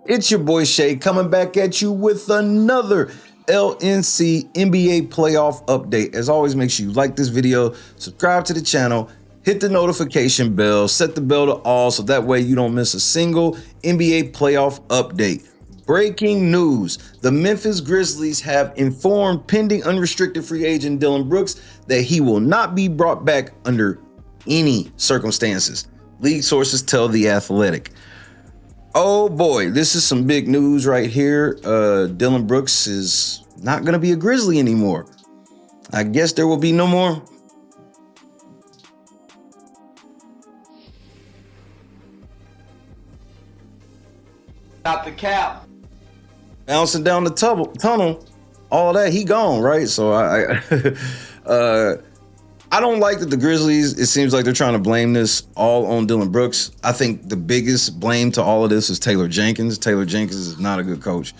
It's your boy Shay coming back at you with another LNC NBA playoff update. As always, make sure you like this video, subscribe to the channel, hit the notification bell, set the bell to all so that way you don't miss a single NBA playoff update. Breaking news, the Memphis Grizzlies have informed pending unrestricted free agent Dillon Brooks that he will not be brought back under any circumstances. League sources tell The Athletic. Oh boy, this is some big news right here. Dillon Brooks is not going to be a Grizzly anymore. I guess there will be no more. Stop the cap. Bouncing down the tunnel, all that, he gone, right? So I don't like that the Grizzlies, it seems like they're trying to blame this all on Dillon Brooks. I think the biggest blame to all of this is Taylor Jenkins. Taylor Jenkins is not a good coach,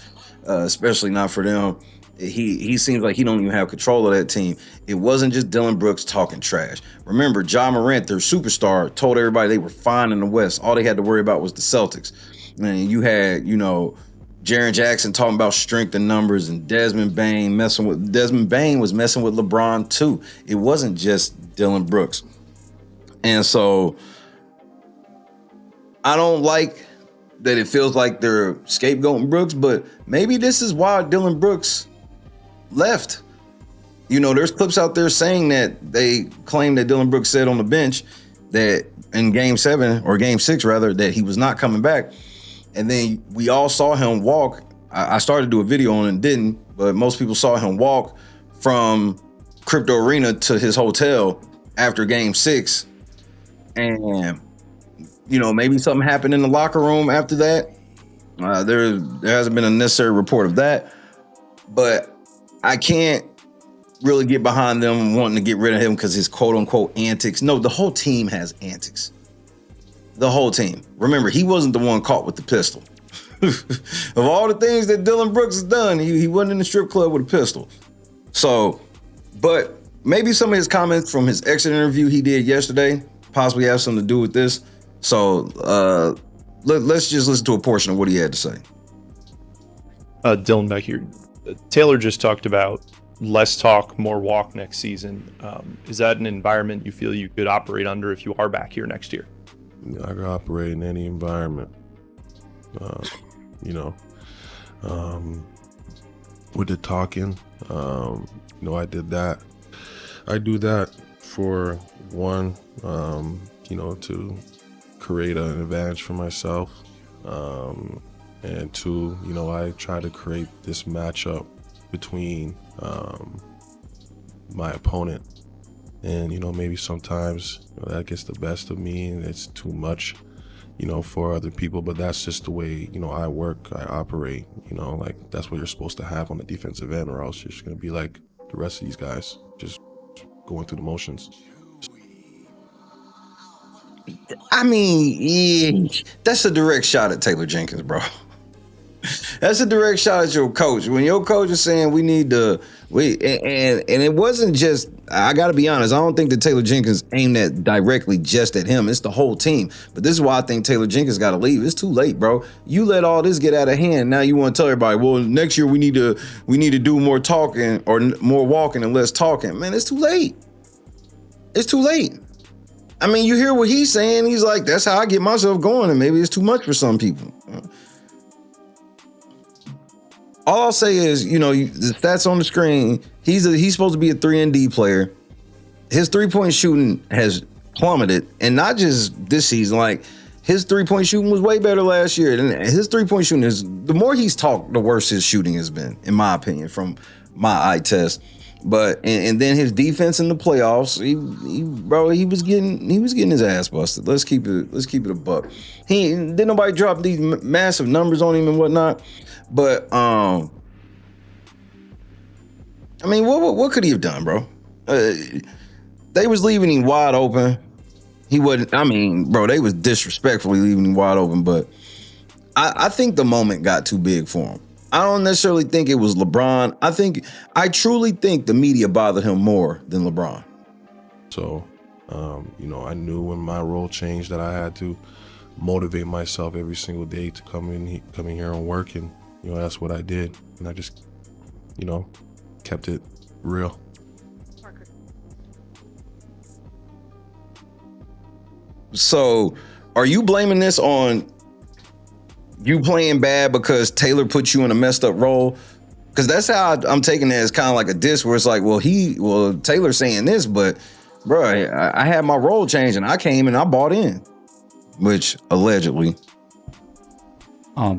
especially not for them. He seems like he don't even have control of that team. It wasn't just Dillon Brooks talking trash. Remember, Ja Morant, their superstar, told everybody they were fine in the West. All they had to worry about was the Celtics. And you had, Jaren Jackson talking about strength and numbers, and Desmond Bain was messing with LeBron too. It wasn't just Dillon Brooks. And so I don't like that it feels like they're scapegoating Brooks, but maybe this is why Dillon Brooks left. There's clips out there saying that they claim that Dillon Brooks said on the bench that in game 7 or game 6 rather, that he was not coming back. And then we all saw him walk. I started to do a video on it and didn't, but most people saw him walk from Crypto Arena to his hotel after game 6. And, maybe something happened in the locker room after that. There hasn't been a necessary report of that, but I can't really get behind them wanting to get rid of him because his quote unquote antics. No, the whole team has antics. The whole team. Remember, he wasn't the one caught with the pistol. Of all the things that Dillon Brooks has done, he wasn't in the strip club with a pistol. So, but maybe some of his comments from his exit interview he did yesterday possibly have something to do with this. So let's just listen to a portion of what he had to say. Dylan back here. Taylor just talked about less talk, more walk next season. Is that an environment you feel you could operate under if you are back here next year? I can operate in any environment, with the talking, I did that. I do that for one, to create an advantage for myself. And two, I try to create this matchup between my opponent. And, maybe sometimes that gets the best of me and it's too much, for other people. But that's just the way, I work, I operate, like that's what you're supposed to have on the defensive end, or else you're just going to be like the rest of these guys, just going through the motions. I mean, that's a direct shot at Taylor Jenkins, bro. That's a direct shot at your coach. When your coach is saying and it wasn't just, I got to be honest, I don't think that Taylor Jenkins aimed that directly just at him. It's the whole team. But this is why I think Taylor Jenkins got to leave. It's too late, bro. You let all this get out of hand. Now you want to tell everybody, well, next year we need to do more talking or more walking and less talking. Man, it's too late. It's too late. I mean, you hear what he's saying. He's like, that's how I get myself going, and maybe it's too much for some people. All I'll say is, the stats on the screen, he's supposed to be a 3-and-D player. His three-point shooting has plummeted, and not just this season. Like, his three-point shooting was way better last year. And his three-point shooting the more he's talked, the worse his shooting has been, in my opinion, from my eye test. But and then his defense in the playoffs, he was getting his ass busted. Let's keep it a buck. Didn't nobody drop these massive numbers on him and whatnot. But I mean, what could he have done, bro? They was leaving him wide open. He wasn't. I mean, bro, they was disrespectfully leaving him wide open. But I think the moment got too big for him. I don't necessarily think it was LeBron. I truly think the media bothered him more than LeBron. So, I knew when my role changed that I had to motivate myself every single day to come in here and work, and that's what I did, and I just kept it real. So, are you blaming this on you playing bad because Taylor put you in a messed up role? Because that's how I'm taking it, as kind of like a diss, where it's like, well, Taylor's saying this, but bro, I had my role changed and I came and I bought in, which allegedly.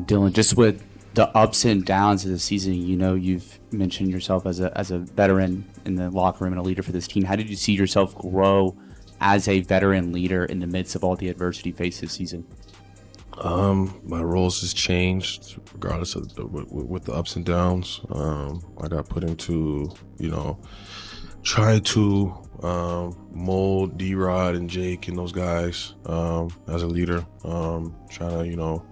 Dillon, just with the ups and downs of the season, you've mentioned yourself as a veteran in the locker room and a leader for this team. How did you see yourself grow as a veteran leader in the midst of all the adversity faced this season? My roles has changed regardless of with the ups and downs. I got put into, try to mold D-Rod and Jake and those guys as a leader. Trying to,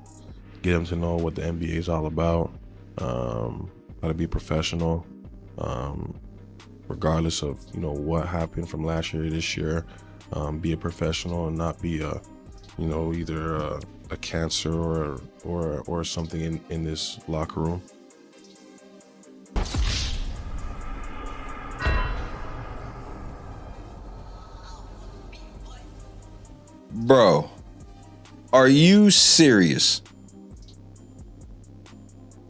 get them to know what the NBA is all about, how to be professional, regardless of, what happened from last year to this year. Be a professional and not be either a cancer or something in this locker room. Bro, are you serious?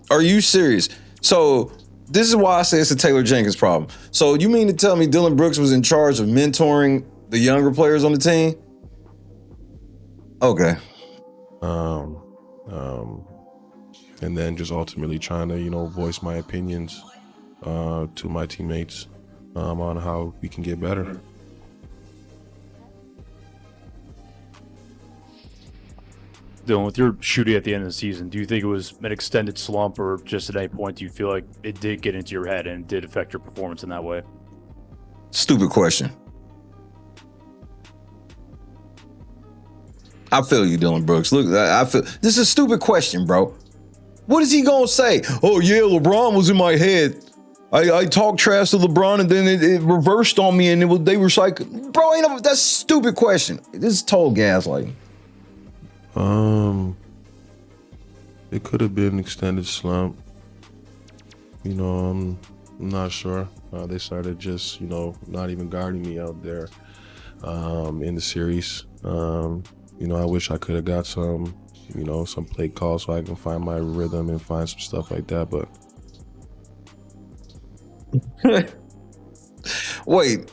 Are you serious? So this is why I say it's a Taylor Jenkins problem. So you mean to tell me Dillon Brooks was in charge of mentoring the younger players on the team? Okay. And then just ultimately trying to, voice my opinions to my teammates on how we can get better. Dillon, with your shooting at the end of the season, do you think it was an extended slump, or just at any point do you feel like it did get into your head and it did affect your performance in that way? Stupid question. I feel you, Dillon Brooks. Look, I feel this is a stupid question, bro. What is he gonna say? Oh yeah, LeBron was in my head. I talked trash to LeBron and then it reversed on me and they were like, bro, that's a stupid question. This is total gaslighting. It could have been an extended slump. I'm not sure. They started just, not even guarding me out there in the series. I wish I could have got some play calls so I can find my rhythm and find some stuff like that, but Wait,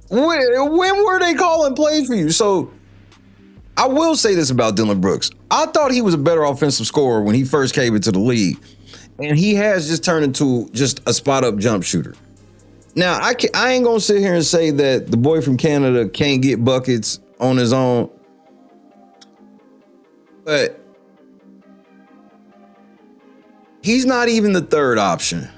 when were they calling plays for you? So I will say this about Dillon Brooks. I thought he was a better offensive scorer when he first came into the league, and he has just turned into just a spot-up jump shooter. Now, I ain't gonna sit here and say that the boy from Canada can't get buckets on his own, but he's not even the third option.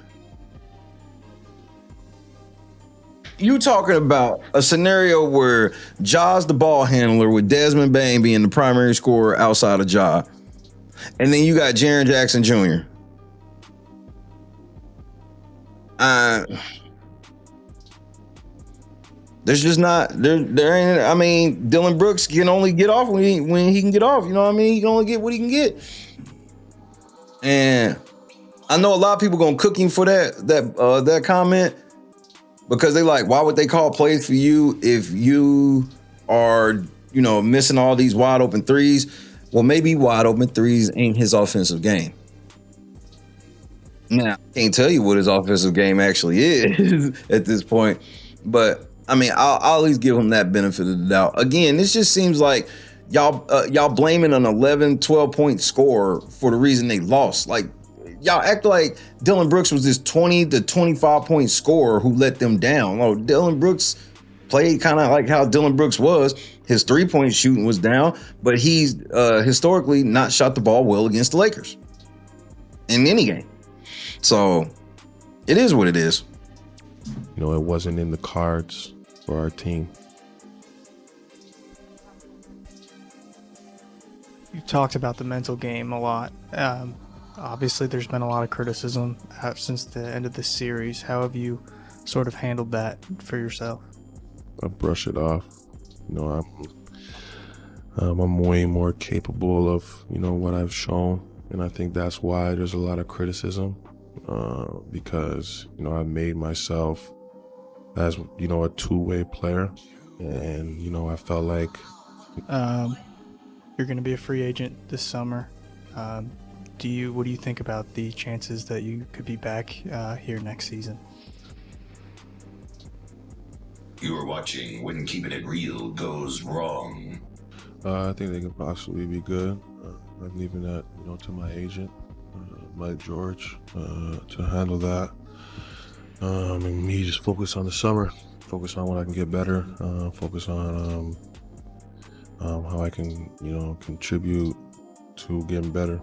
You talking about a scenario where Ja's the ball handler with Desmond Bane being the primary scorer outside of Ja. And then you got Jaren Jackson Jr. There's just not there ain't. I mean, Dillon Brooks can only get off when he can get off. You know what I mean? He can only get what he can get. And I know a lot of people gonna cook him for that comment, because they like, why would they call plays for you if you are, missing all these wide open threes? Well, maybe wide open threes ain't his offensive game. Now, I can't tell you what his offensive game actually is at this point, but I mean, I'll at least give him that benefit of the doubt. Again, this just seems like y'all blaming an 11, 12-point scorer for the reason they lost. Like, y'all act like Dillon Brooks was this 20 to 25-point scorer who let them down. Oh, Dillon Brooks played kind of like how Dillon Brooks was. His three-point shooting was down, but he's historically not shot the ball well against the Lakers in any game. So it is what it is. It wasn't in the cards for our team. You talked about the mental game a lot. Obviously, there's been a lot of criticism since the end of this series. How have you sort of handled that for yourself? I brush it off. I'm way more capable of, what I've shown. And I think that's why there's a lot of criticism, because, I've made myself as, a two-way player. And, I felt like... You're going to be a free agent this summer. What do you think about the chances that you could be back here next season? You're watching When Keeping It Real Goes Wrong. I think they could possibly be good. I'm leaving that, to my agent, Mike George, to handle that. And me just focus on the summer, focus on what I can get better, focus on how I can, contribute to getting better.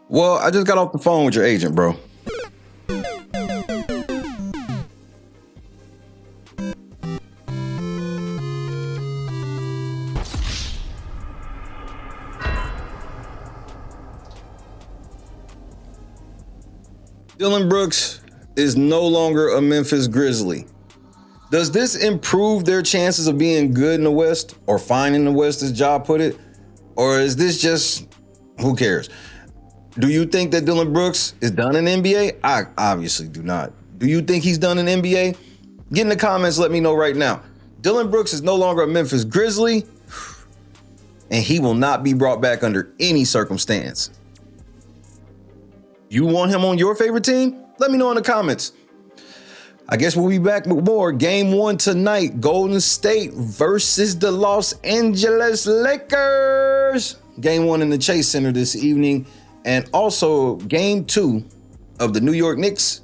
Well, I just got off the phone with your agent, bro. Dillon Brooks is no longer a Memphis Grizzly. Does this improve their chances of being good in the West, or fine in the West, as Ja put it? Or is this just, who cares? Do you think that Dillon Brooks is done in the NBA? I obviously do not. Do you think he's done in the NBA? Get in the comments, let me know right now. Dillon Brooks is no longer a Memphis Grizzly, and he will not be brought back under any circumstance. You want him on your favorite team? Let me know in the comments. I guess we'll be back with more. Game 1 tonight, Golden State versus the Los Angeles Lakers. Game 1 in the Chase Center this evening. And also Game 2 of the New York Knicks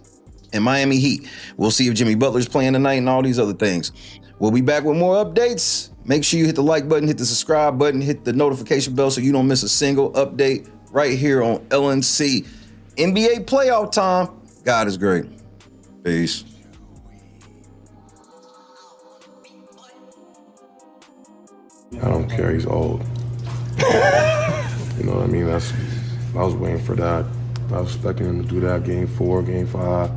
and Miami Heat. We'll see if Jimmy Butler's playing tonight and all these other things. We'll be back with more updates. Make sure you hit the like button, hit the subscribe button, hit the notification bell so you don't miss a single update right here on LNC. NBA playoff time. God is great. Peace. I don't care, he's old. You know what I mean? I was waiting for that. I was expecting him to do that game 4, game 5.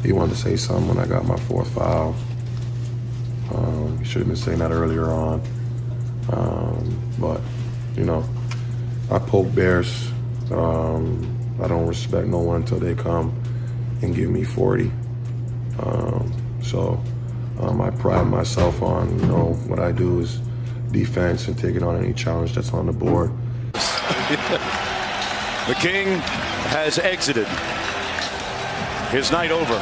He wanted to say something when I got my 4th foul. He should have been saying that earlier on. But, I poke bears. I don't respect no one until they come and give me 40. I pride myself on, what I do is defense and taking on any challenge that's on the board. The King has exited. His night over.